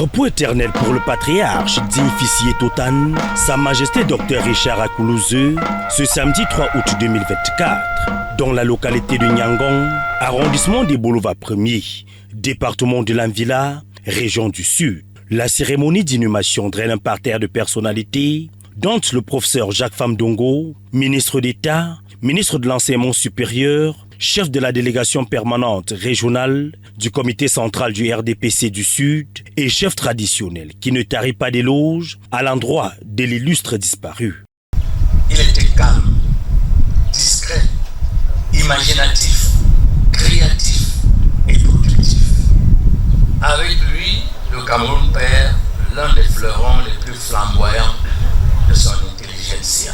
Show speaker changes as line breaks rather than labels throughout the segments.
Repos éternel pour le patriarche Dinfisié Totan, Sa Majesté Dr Richard Akoulouzeu, ce samedi 3 août 2024, dans la localité de Nyangong, arrondissement des Bolova 1er, département de l'Anvila, région du Sud. La cérémonie d'inhumation draine un parterre de personnalités, dont le professeur Jacques Famdongo, ministre d'État, ministre de l'Enseignement supérieur, chef de la délégation permanente régionale du comité central du RDPC du Sud et chef traditionnel qui ne tarit pas d'éloges à l'endroit de l'illustre disparu.
Il était calme, discret, imaginatif, créatif et productif. Avec lui, le Cameroun perd l'un des fleurons les plus flamboyants de son intelligentsia.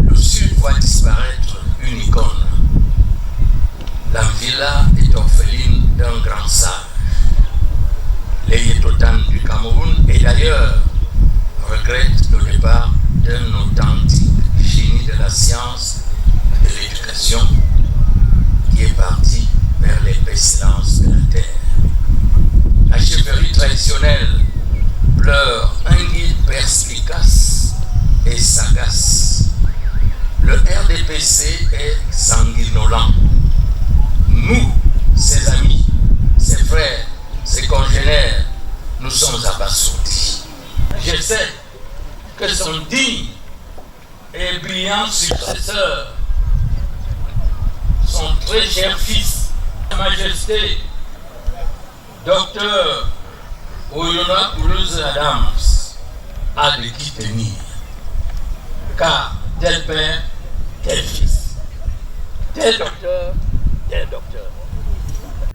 Le Sud voit disparaître une icône. L'Anvila est orpheline d'un grand sage. Les Totan du Cameroun et d'ailleurs regrette le départ d'un authentique génie de la science et de l'éducation qui est parti vers les pestilences de la terre. La chefferie traditionnelle pleure un guide perspicace et sagace. Le RDPC est sanguinolent. Nous, ses amis, ses frères, ses congénères, nous sommes abasourdis. Je sais que son digne et brillant successeur, son très cher fils, Sa Majesté, Dr Oyona Akoulouzeu Adams, a de qui tenir. Car tel père, tel fils, tel docteur, tel docteur.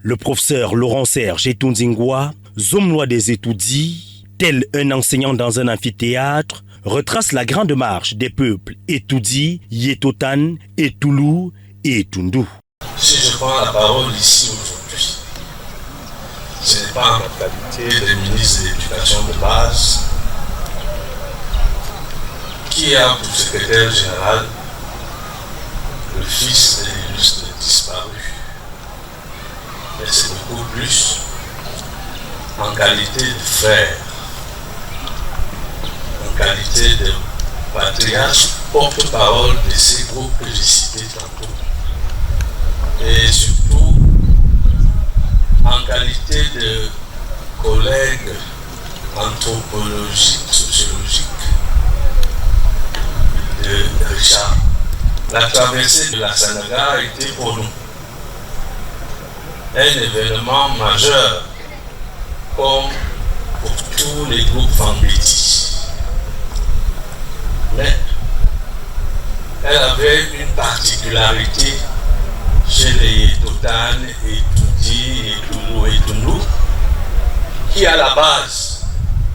Le professeur Laurent Serge Etunzingwa, Zomnois des étoudis, tel un enseignant dans un amphithéâtre, retrace la grande marche des peuples Etoudi, Yetotan, Etoulou et Etundu.
Si je prends la parole ici aujourd'hui, ce n'est pas en ma qualité de ministre de l'Éducation de base qui a pour secrétaire général le fils de l'illustre disparu. Mais c'est beaucoup plus en qualité de frère, en qualité de patriarche, porte-parole de ces groupes que j'ai cités tantôt. Et surtout en qualité de collègue anthropologique, sociologique de Richard. La traversée de la Sanaga a été pour nous un événement majeur, comme pour tous les groupes Fambéti. Mais elle avait une particularité chez les Totan, Etoudi, Etoulou et Etundu, qui à la base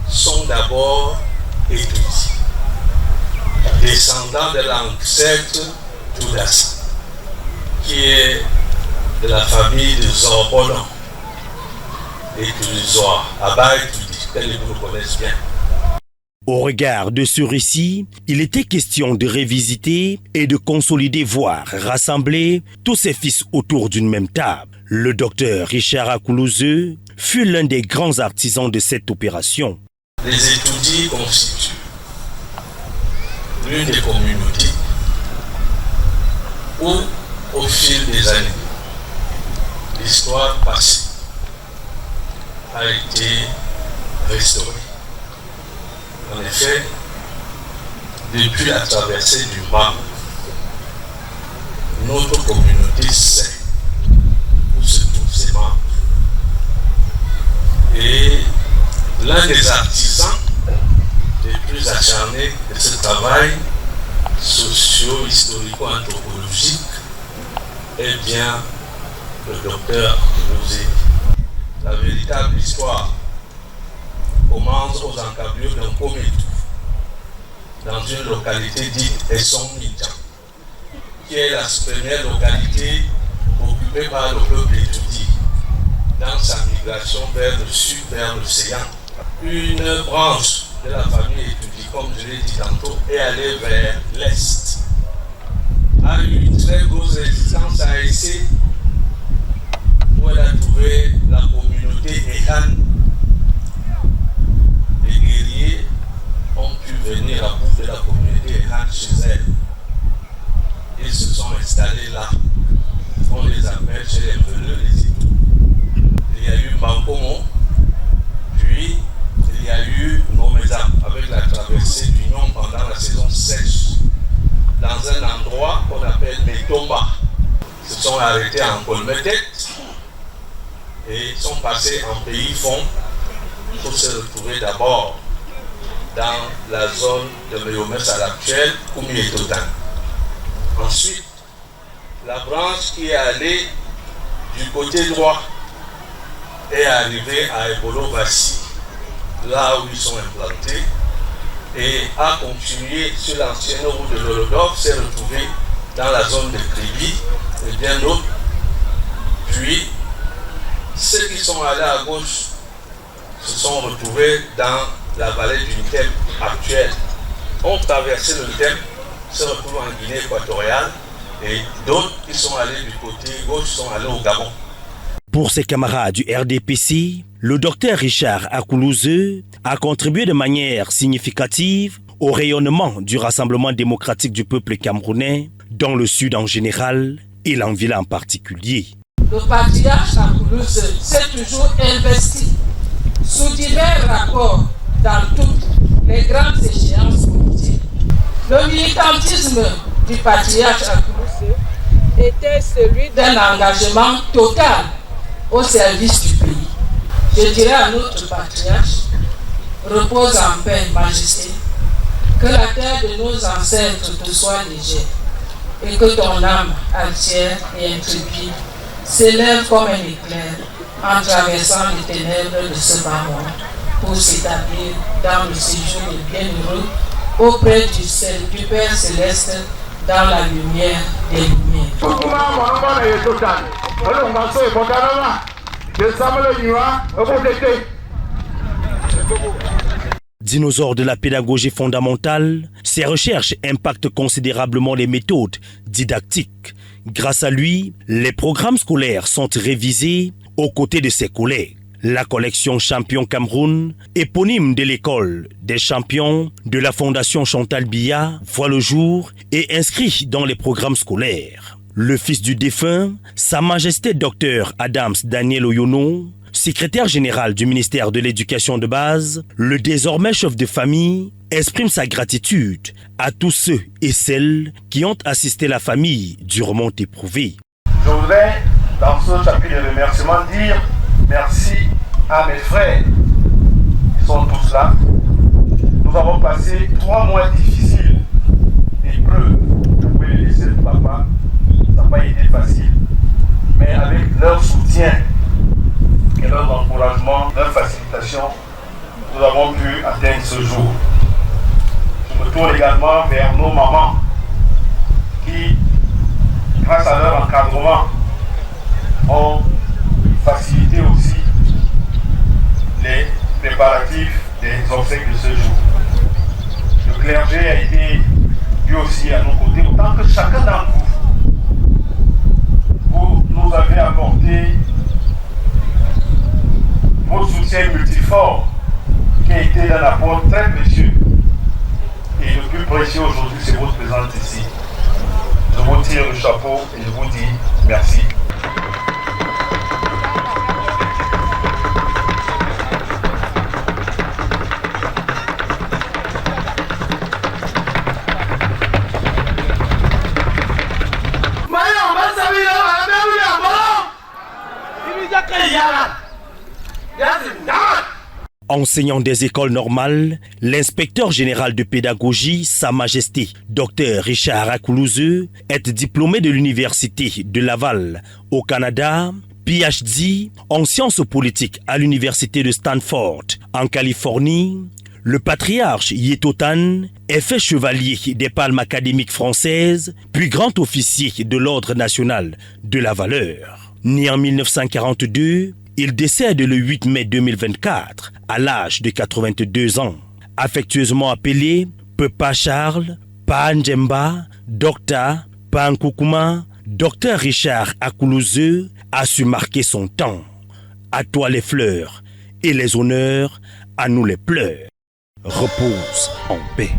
sont d'abord Etoudi, descendants de l'ancêtre Toudas, qui est de la famille de Zorbonon et Toulizoa, Abba Etoudi, tels que vous connaissez bien.
Au regard de ce récit, il était question de révisiter et de consolider, voire rassembler tous ses fils autour d'une même table. Le docteur Richard Akoulouzeu fut l'un des grands artisans de cette opération.
Les étoudis constituent l'une des communautés où, au fil des années, l'histoire passée a été restaurée. En effet, depuis la traversée du Bas, notre communauté sait où se trouvent ses membres. Et l'un des artisans les plus acharnés de ce travail socio-historico-anthropologique est bien le docteur Akoulouzeu. La véritable histoire commence aux encablures d'un Kometou, dans une localité dite Esson-Midjan, qui est la première localité occupée par le peuple étoudi dans sa migration vers le sud, vers l'océan. Une branche de la famille étoudi, comme je l'ai dit tantôt, est allée vers l'est, a eu une très grosse résistance à Essé, où elle a trouvé la communauté Ehan se sont arrêtés en Colmetette et sont passés en pays fond pour se retrouver d'abord dans la zone de Méomès à l'actuel, Koumi et Totan. Ensuite, la branche qui est allée du côté droit est arrivée à Ebolo-Bassi, là où ils sont implantés, et a continué sur l'ancienne route de l'Olodov, s'est retrouvé dans la zone de Kribi et bien d'autres. Puis, ceux qui sont allés à gauche se sont retrouvés dans la vallée du Ntem actuelle, ont traversé le Ntem, se retrouvent en Guinée équatoriale, et d'autres qui sont allés du côté gauche sont allés au Gabon.
Pour ses camarades du RDPC, le docteur Richard Akoulouzeux a contribué de manière significative au rayonnement du Rassemblement démocratique du peuple camerounais dans le Sud en général et l'Anvila en particulier.
Le patriarche Akoulouzeux s'est toujours investi sous divers rapports dans toutes les grandes échéances politiques. Le militantisme du patriarche Akoulouzeux était celui d'un engagement total au service du pays. Je dirais à notre patriarche, repose en paix, Majesté, que la terre de nos ancêtres te soit légère et que ton âme entière et intrépide s'élève comme un éclair en traversant les ténèbres de ce bas monde pour s'établir dans le séjour des bienheureux auprès du Père Céleste dans la lumière des lumières.
Dinosaure de la pédagogie fondamentale, ses recherches impactent considérablement les méthodes didactiques. Grâce à lui, les programmes scolaires sont révisés aux côtés de ses collègues. La collection Champion Cameroun, éponyme de l'école des champions de la Fondation Chantal Biya, voit le jour et inscrit dans les programmes scolaires. Le fils du défunt, Sa Majesté Dr Adams Daniel Oyono, secrétaire général du ministère de l'Éducation de base, le désormais chef de famille, exprime sa gratitude à tous ceux et celles qui ont assisté la famille durement éprouvée.
Je voudrais, dans ce chapitre de remerciements, dire merci à mes frères qui sont tous là. Nous avons passé 3 mois difficiles, épreuves. Après le décès de papa, ça n'a pas été facile. Mais avec leur soutien et leur encouragement, leur facilitation, nous avons pu atteindre ce jour. Je me tourne également vers nos mamans qui, grâce à leur encadrement, ont facilité aussi les préparatifs des obsèques de ce jour. Le clergé a été lui aussi à nos côtés, autant que chacun d'entre vous nous avez apporté votre soutien multiforme qui a été d'un apport très précieux. Et le plus précieux aujourd'hui, c'est votre présence ici. Je vous tire le chapeau et je vous dis merci.
Enseignant des écoles normales, l'inspecteur général de pédagogie, Sa Majesté Dr Richard Akoulouzeux, est diplômé de l'Université de Laval au Canada, PhD en sciences politiques à l'Université de Stanford en Californie. Le patriarche Yetotan est fait chevalier des palmes académiques françaises, puis grand officier de l'Ordre national de la valeur. Né en 1942, il décède le 8 mai 2024 à l'âge de 82 ans. Affectueusement appelé Pepa Charles, Pa Njemba, Docta, Pa Nkoukouma, Dr Richard Akoulouzeux a su marquer son temps. À toi les fleurs et les honneurs, à nous les pleurs. Repose en paix.